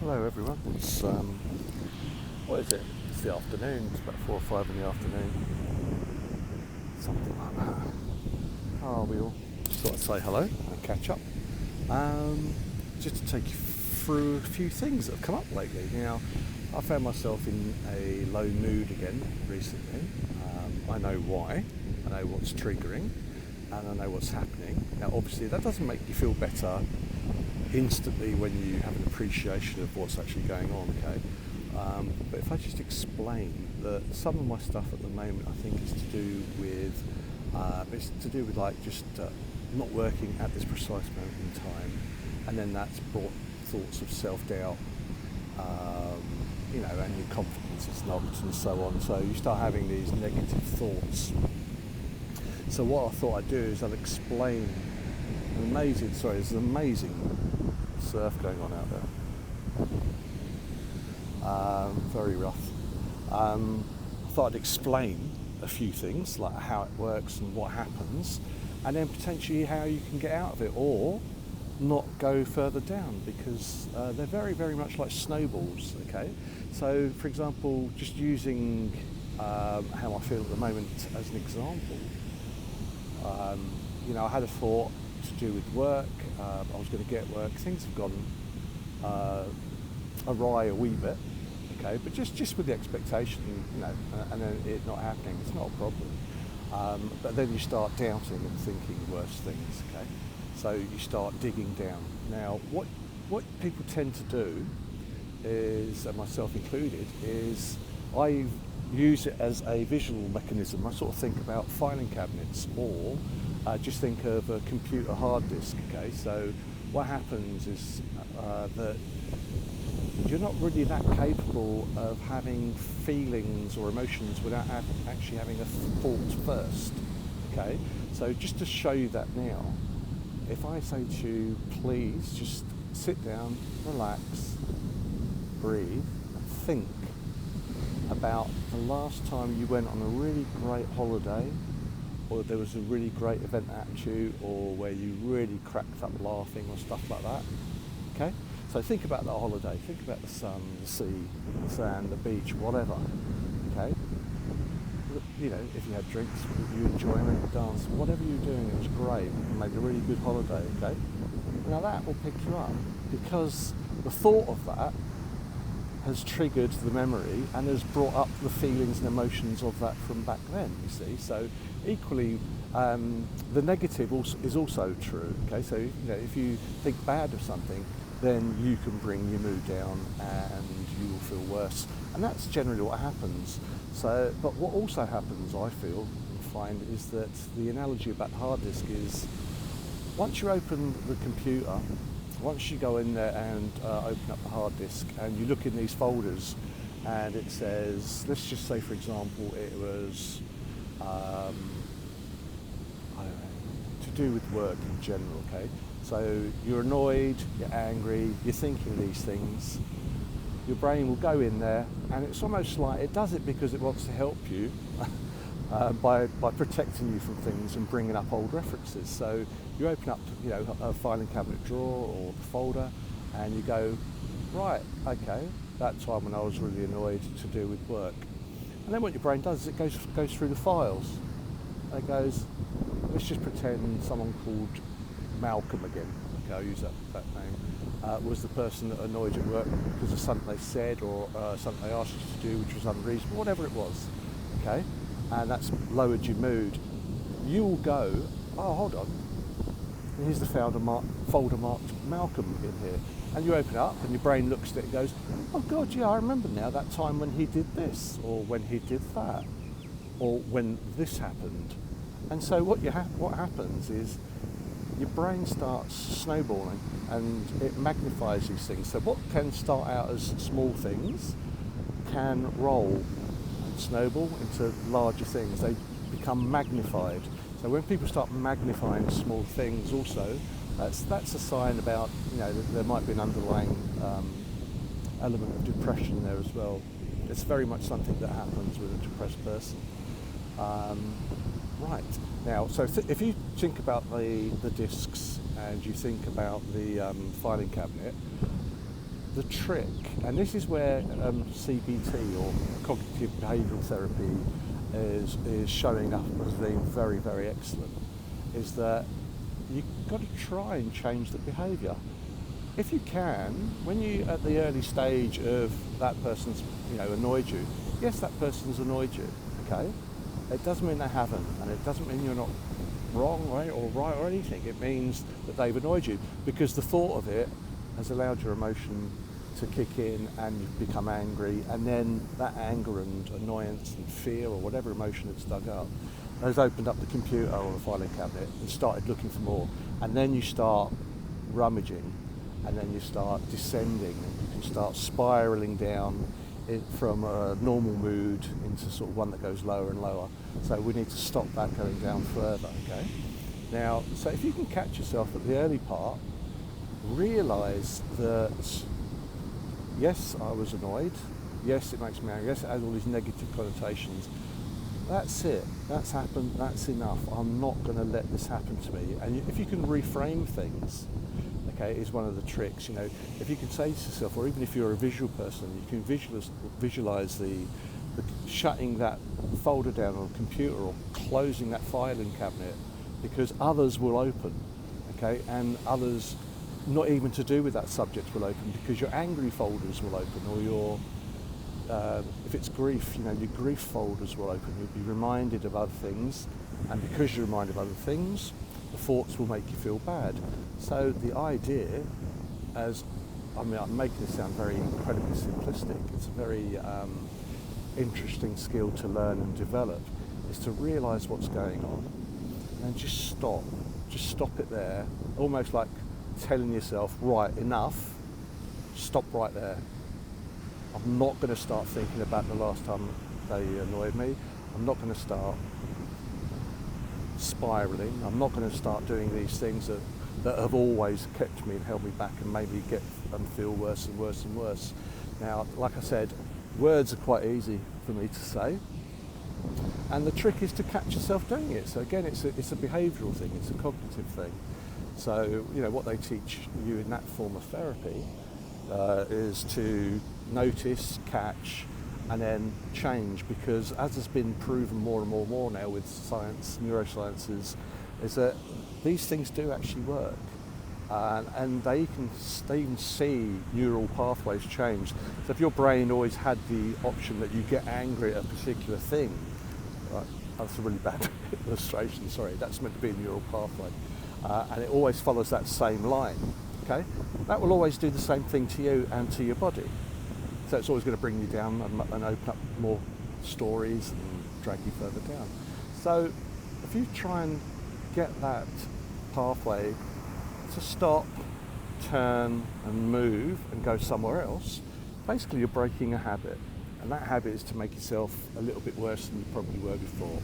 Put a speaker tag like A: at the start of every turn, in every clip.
A: Hello everyone, it's what is it? It's the afternoon, it's about 4 or 5 in the afternoon, something like that. How are we all? Just thought I'd say hello and catch up. Just to take you through a few things that have come up lately. Now, I found myself in a low mood again recently. I know why, I know what's triggering, and I know what's happening. Now obviously that doesn't make you feel better instantly when you have an appreciation of what's actually going on, okay? But if I just explain that some of my stuff at the moment I think is to do with like just not working at this precise moment in time, and then that's brought thoughts of self-doubt, and your confidence is knocked and so on. So you start having these negative thoughts. So what I thought I'd do is I'll explain there's an amazing surf going on out there. Very rough. I thought I'd explain a few things, like how it works and what happens, and then potentially how you can get out of it or not go further down, because they're very, very much like snowballs, okay? So, for example, just using how I feel at the moment as an example, I had a thought to do with work. I was going to get work. Things have gone awry a wee bit, okay? But just with the expectation, and then it not happening, it's not a problem. But then you start doubting and thinking worse things, okay? So you start digging down. Now, what people tend to do is, and myself included, is I use it as a visual mechanism. I sort of think about filing cabinets, or just think of a computer hard disk, okay? So what happens is that you're not really that capable of having feelings or emotions without actually having a thought first, okay? So just to show you that now, if I say to you, please just sit down, relax, breathe, and think about the last time you went on a really great holiday, or there was a really great event at you, or where you really cracked up laughing or stuff like that, okay? So think about that holiday, think about the sun, the sea, the sand, the beach, whatever, okay? If you had drinks, you enjoyment, dance, whatever you were doing, it was great, you made a really good holiday, okay? Now that will pick you up, because the thought of that has triggered the memory and has brought up the feelings and emotions of that from back then, you see. So equally, the negative is also true, okay? So if you think bad of something, then you can bring your mood down and you will feel worse, and that's generally what happens. So, but what also happens, I feel and find, is that the analogy about the hard disk is, once you open the computer, once you go in there and open up the hard disk and you look in these folders, and it says, let's just say for example it was I don't know, to do with work in general, okay? So you're annoyed, you're angry, you're thinking these things, your brain will go in there, and it's almost like it does it because it wants to help you by protecting you from things and bringing up old references. So you open up a filing cabinet drawer or the folder, and you go, right, okay, that time when I was really annoyed to do with work. And then what your brain does is it goes through the files, and it goes, let's just pretend someone called Malcolm again, okay, I'll use that name, was the person that annoyed you at work because of something they said, or something they asked you to do which was unreasonable, whatever it was, okay? And that's lowered your mood. You'll go, oh, hold on, here's the folder marked Malcolm in here. And you open it up and your brain looks at it and goes, oh God, yeah, I remember now that time when he did this, or when he did that, or when this happened. And so what happens is your brain starts snowballing and it magnifies these things. So what can start out as small things can roll and snowball into larger things. They become magnified. So when people start magnifying small things also, that's a sign about, that there might be an underlying element of depression there as well. It's very much something that happens with a depressed person. Right, now, so if you think about the discs and you think about the filing cabinet, the trick, and this is where CBT or cognitive behavioural therapy is showing up as being very, very excellent, is that you've got to try and change the behaviour. If you can, when you at the early stage of that person's annoyed you, yes, that person's annoyed you, okay? It doesn't mean they haven't, and it doesn't mean you're not wrong, right, or anything. It means that they've annoyed you because the thought of it has allowed your emotion to kick in and you've become angry, and then that anger and annoyance and fear or whatever emotion it's dug up has opened up the computer or the filing cabinet and started looking for more, and then you start rummaging, and then you start descending, and you can start spiralling down from a normal mood into sort of one that goes lower and lower. So we need to stop that going down further, okay? Now, so if you can catch yourself at the early part, realise that yes, I was annoyed, yes, it makes me angry, yes, it has all these negative connotations. That's it, that's happened, that's enough. I'm not going to let this happen to me. And if you can reframe things, okay, is one of the tricks. If you can say to yourself, or even if you're a visual person, you can visualize the shutting that folder down on a computer or closing that filing cabinet, because others will open, okay, and others not even to do with that subject will open, because your angry folders will open, or your if it's grief, your grief folders will open. You'll be reminded of other things, and because you're reminded of other things, the thoughts will make you feel bad. So the idea, I'm making this sound very incredibly simplistic, it's a very interesting skill to learn and develop, is to realise what's going on and just stop it there, almost like telling yourself, right, enough, stop right there. I'm not going to start thinking about the last time they annoyed me. I'm not going to start spiralling. I'm not going to start doing these things that have always kept me and held me back and made me get and feel worse and worse and worse. Now, like I said, words are quite easy for me to say, and the trick is to catch yourself doing it. So again, it's a behavioural thing, it's a cognitive thing. So what they teach you in that form of therapy is to notice, catch, and then change, because as has been proven more and more now with science, neurosciences, is that these things do actually work, and they can see neural pathways change. So if your brain always had the option that you get angry at a particular thing, right, that's a really bad illustration, sorry, that's meant to be a neural pathway, and it always follows that same line, okay? That will always do the same thing to you and to your body. So it's always going to bring you down and open up more stories and drag you further down. So if you try and get that pathway to stop, turn and move and go somewhere else, basically you're breaking a habit. And that habit is to make yourself a little bit worse than you probably were before.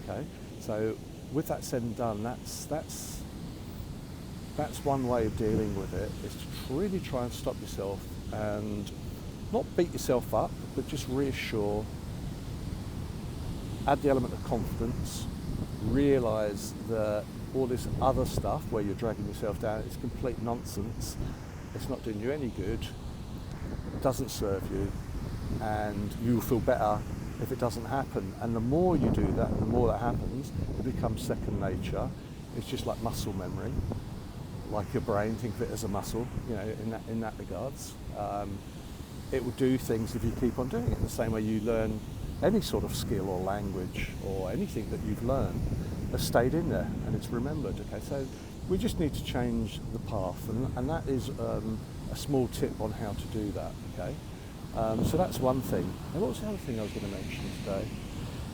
A: Okay? So with that said and done, that's one way of dealing with it, is to really try and stop yourself and not beat yourself up, but just reassure, add the element of confidence, realise that all this other stuff where you're dragging yourself down is complete nonsense, it's not doing you any good, it doesn't serve you, and you'll feel better if it doesn't happen. And the more you do that, the more that happens, it becomes second nature. It's just like muscle memory, like your brain, think of it as a muscle, in that regards. It will do things if you keep on doing it, the same way you learn any sort of skill or language or anything that you've learned has stayed in there and it's remembered. Okay, so we just need to change the path, and that is a small tip on how to do that. Okay, so that's one thing. And what was the other thing I was going to mention today?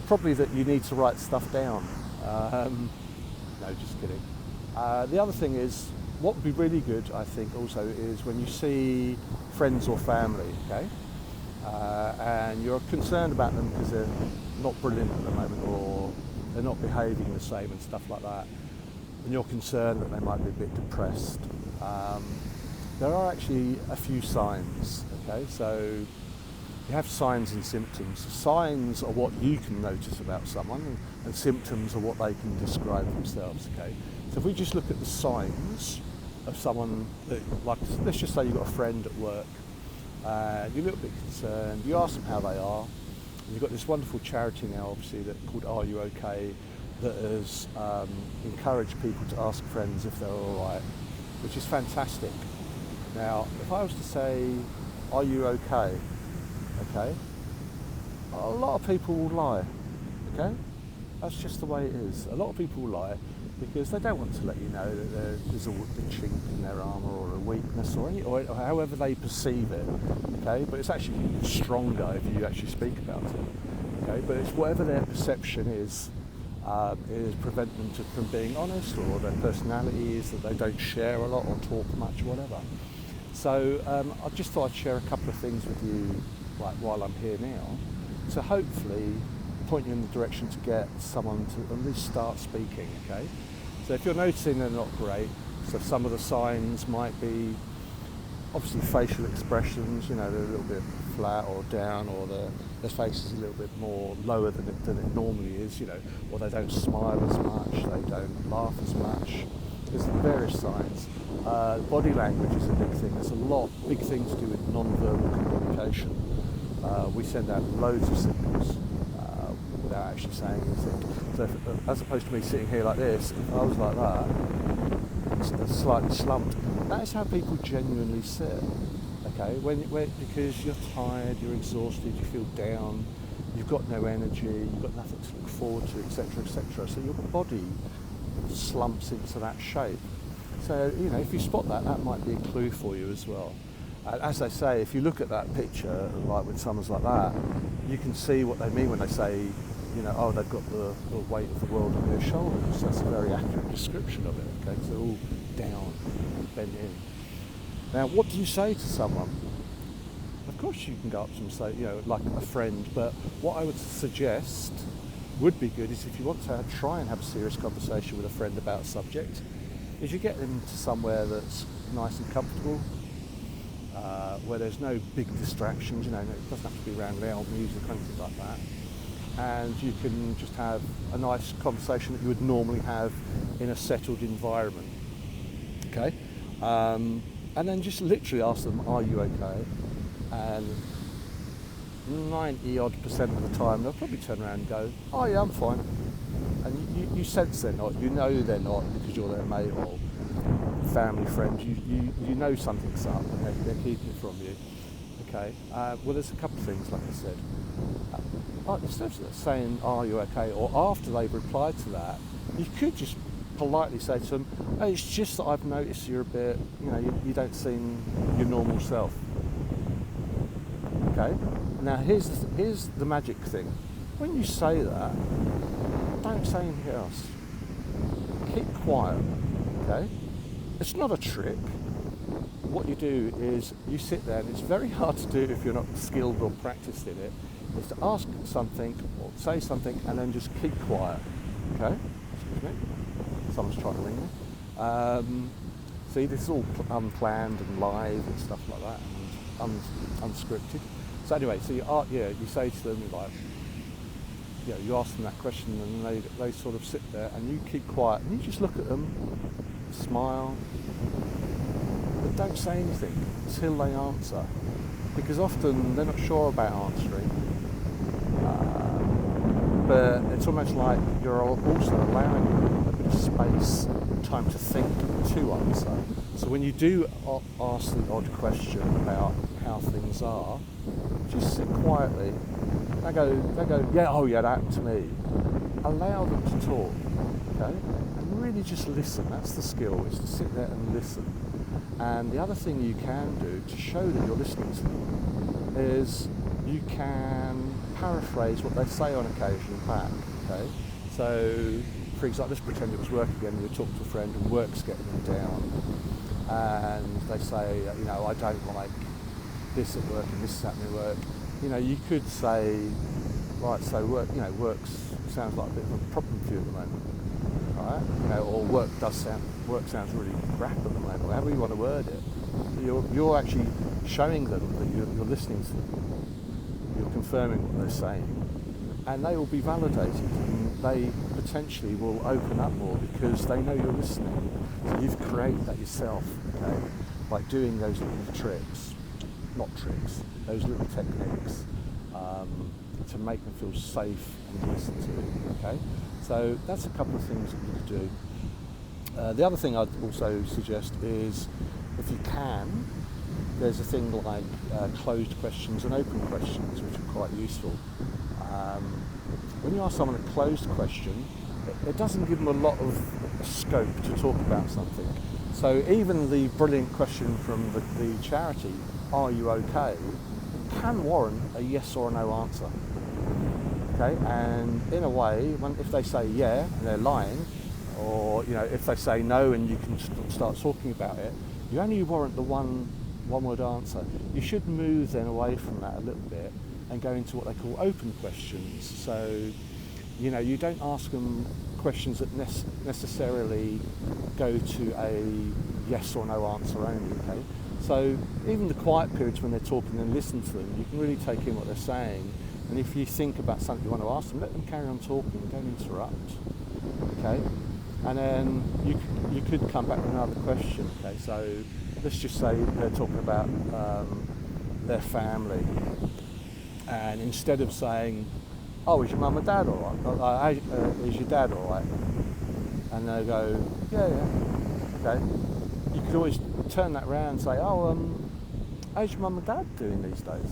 A: Probably that you need to write stuff down. No, just kidding. The other thing is, what would be really good, I think, also is when you see friends or family, okay, and you're concerned about them because they're not brilliant at the moment, or they're not behaving the same and stuff like that, and you're concerned that they might be a bit depressed. There are actually a few signs, okay, so you have signs and symptoms. Signs are what you can notice about someone, and symptoms are what they can describe themselves, okay. So if we just look at the signs of someone that, like, let's just say you've got a friend at work You're a little bit concerned, you ask them how they are, and you've got this wonderful charity now, obviously, called RUOK, that has encouraged people to ask friends if they're all right, which is fantastic. Now, if I was to say, are you okay? Okay? A lot of people will lie, okay? That's just the way it is. A lot of people will lie because they don't want to let you know that there's a chink in their armour or a weakness or however they perceive it, okay? But it's actually stronger if you actually speak about it, okay? But it's whatever their perception is prevent them from being honest, or their personality is that they don't share a lot or talk much, whatever. So I just thought I'd share a couple of things with you while I'm here now, to hopefully point you in the direction to get someone to at least start speaking, okay? So if you're noticing they're not great, so some of the signs might be obviously facial expressions, they're a little bit flat or down, or their face is a little bit more lower than it normally is, or they don't smile as much, they don't laugh as much. There's various signs. Body language is a big thing. There's a lot, big thing to do with non-verbal communication. We send out loads of signals without actually saying anything. So as opposed to me sitting here like this, if I was like that, slightly slumped, that is how people genuinely sit. Okay, because you're tired, you're exhausted, you feel down, you've got no energy, you've got nothing to look forward to, etc., etc. So your body slumps into that shape. So, if you spot that, that might be a clue for you as well. As they say, if you look at that picture, like with someone like that, you can see what they mean when they say, oh, they've got the weight of the world on their shoulders. That's a very accurate description of it, okay? So they're all down, bent in. Now, what do you say to someone? Of course you can go up to them and say, like a friend, but what I would suggest would be good is if you want to try and have a serious conversation with a friend about a subject, is you get them to somewhere that's nice and comfortable, where there's no big distractions, it doesn't have to be around loud music or anything like that. And you can just have a nice conversation that you would normally have in a settled environment, okay? And then just literally ask them, are you okay? And 90% of the time they'll probably turn around and go, oh yeah, I'm fine. And you sense they're not, they're not because you're their mate or family friend, you know something's up and they're keeping it from you. Okay, well there's a couple of things, like I said. Instead of saying, are you okay, or after they've replied to that, you could just politely say to them, hey, it's just that I've noticed you're a bit, you don't seem your normal self. Okay, now here's the magic thing. When you say that, don't say anything else. Keep quiet, okay? It's not a trick. What you do is you sit there, and it's very hard to do if you're not skilled or practiced in it, is to ask something or say something and then just keep quiet, okay? Excuse me. Someone's trying to ring me. See, this is all unplanned and live and stuff like that, and unscripted. So anyway, so you say to them, you ask them that question, and they sort of sit there, and you keep quiet, and you just look at them, smile, but don't say anything until they answer, because often they're not sure about answering. But it's almost like you're also allowing them a bit of space, time to think, to answer. So when you do ask the odd question about how things are, just sit quietly. They go, yeah, oh yeah, that happened to me. Allow them to talk, okay? And really just listen. That's the skill, is to sit there and listen. And the other thing you can do to show that you're listening to them is you can paraphrase what they say on occasion back, okay? So, for example, let's pretend it was work again, and you're talking to a friend and work's getting them down, and they say, I don't like this at work and this is happening at work. You could say, right, so work sounds like a bit of a problem for you at the moment, all right? Or work sounds really crap at the moment, or however you want to word it. You're actually showing them that you're listening to them. You're confirming what they're saying, and they will be validated, and they potentially will open up more because they know you're listening. So you've created that yourself, okay, by doing those little tricks. not tricks, those little techniques to make them feel safe and listened to. Okay, so that's a couple of things that you could do. The other thing I'd also suggest is, if you can, there's a thing like closed questions and open questions, which are quite useful. When you ask someone a closed question, it doesn't give them a lot of scope to talk about something. So even the brilliant question from the charity, "Are you okay?" can warrant a yes or a no answer. Okay, and in a way, if they say yeah and they're lying, or if they say no and you can start talking about it, you only warrant the one-word answer. You should move then away from that a little bit and go into what they call open questions. So, you don't ask them questions that necessarily go to a yes or no answer only, okay? So even the quiet periods when they're talking and listen to them, you can really take in what they're saying. And if you think about something you want to ask them, let them carry on talking, don't interrupt, okay? And then you could come back with another question, okay? So let's just say they're talking about their family, and instead of saying, "Oh, is your mum and dad all right? Is your dad all right?" And they go, yeah, okay. You could always turn that around and say, "Oh, how's your mum and dad doing these days?"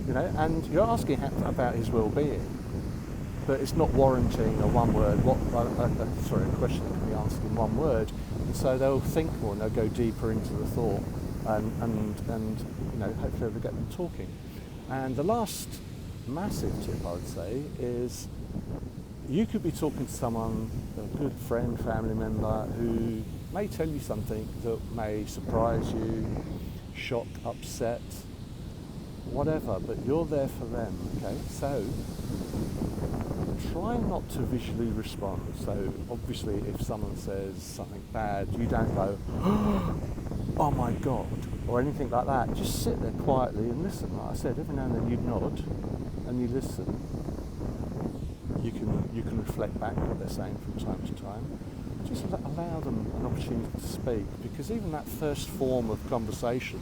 A: And you're asking about his well-being, but it's not warranting a one-word, a question that can be answered in one word. And so they'll think more and they'll go deeper into the thought, and hopefully they'll get them talking. And the last massive tip I would say is, you could be talking to someone, a good friend, family member, who may tell you something that may surprise you, shock, upset, whatever, but you're there for them, okay? So try not to visually respond. So obviously if someone says something bad, you don't go, "Oh my God," or anything like that. Just sit there quietly and listen. Like I said, every now and then you nod and you listen. You can reflect back what they're saying from time to time. Just allow them an opportunity to speak, because even that first form of conversation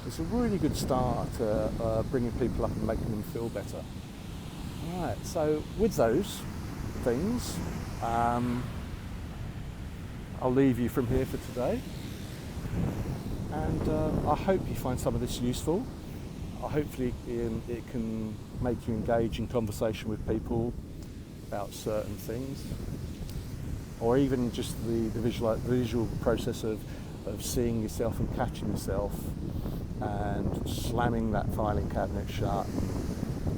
A: is a really good start to bringing people up and making them feel better. Alright, so with those things, I'll leave you from here for today, and I hope you find some of this useful. Hopefully it can make you engage in conversation with people about certain things, or even just the visual process of seeing yourself and catching yourself and slamming that filing cabinet shut,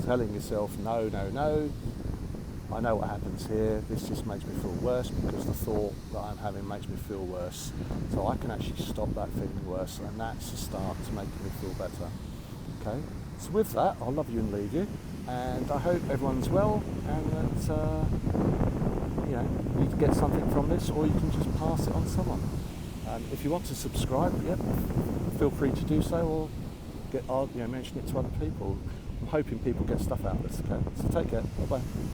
A: telling yourself, no, I know what happens here, this just makes me feel worse because the thought that I'm having makes me feel worse, so I can actually stop that feeling worse, and that's a start to making me feel better. Okay, so with that, I'll love you and leave you, and I hope everyone's well, and that you can get something from this, or you can just pass it on to someone. If you want to subscribe, feel free to do so, or mention it to other people. I'm hoping people get stuff out of this. Okay, so take care. Bye bye.